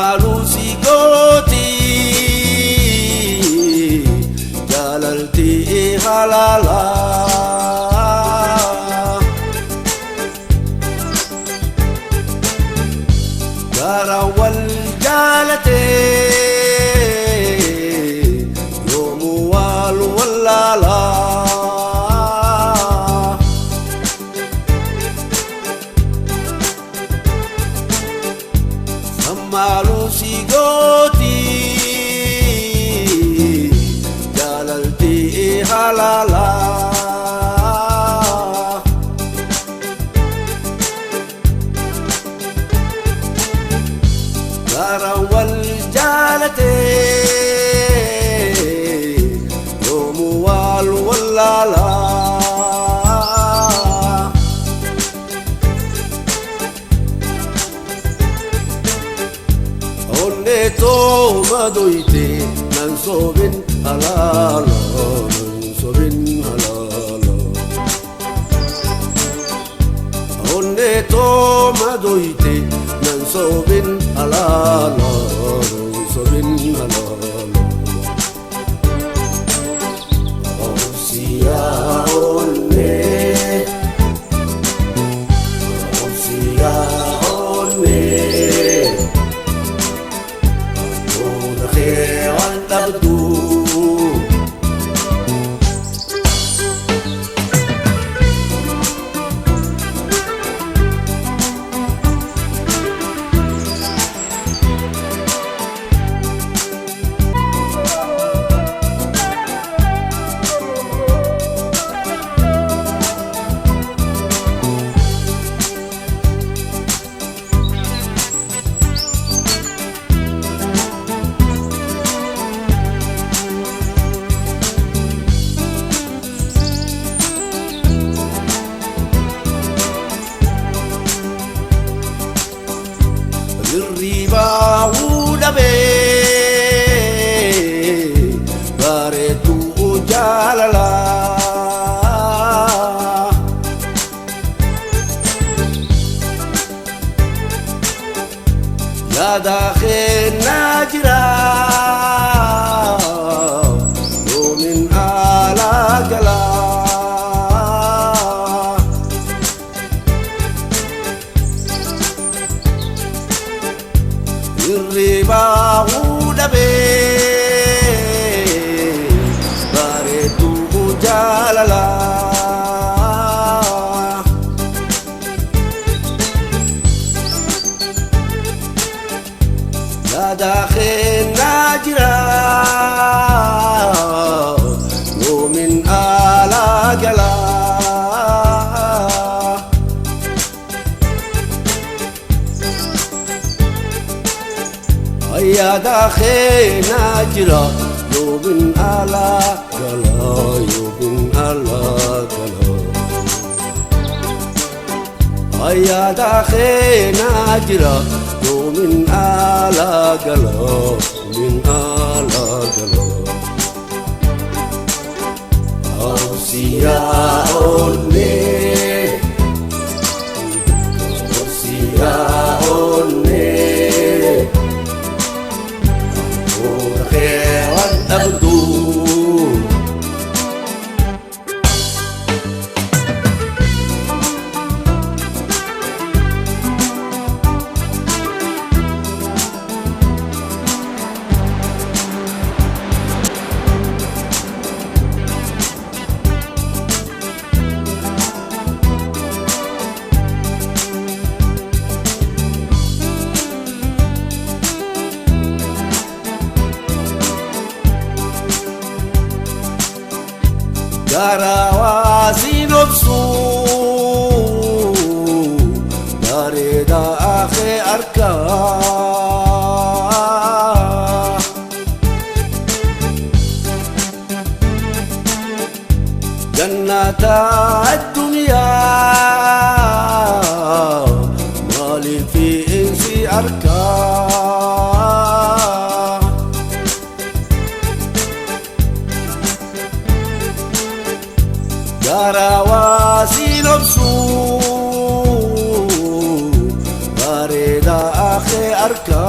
Malusi goti jalalti halala garawal jalate yomu wal wallala Malusi goti jalalti halala garawal jalate yomu wal wallala to madoite nan sobin halala nan sobin halala onne to madoite nan sobin halala nan sobin halala Ausia onne Ausia onne Riba udabe bare tu jalala ya dakhil najra min ala jala Riba udabe bare tu jalala ya dakhil najra min ala jala يا داخل ناجرة يوبن على قلا يوبن على قلا يا داخل ناجرة يوبن على قلا من على قلا أوسيا أولي أوسيا أولي أبدو Garawasi nafsu dari daakhe arka jannata ad-dunya mali fi insi arka Garawasi nafsu bareda akhe arka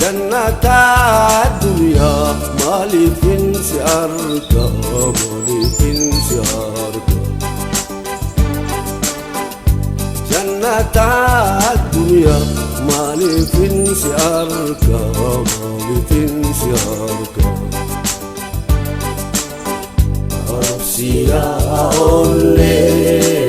جنة الدنيا مالي فينسي أركا مالي فينسي أركا جنة الدنيا مالي فينسي أركا مالي فينسي أركا أرسي يا أولي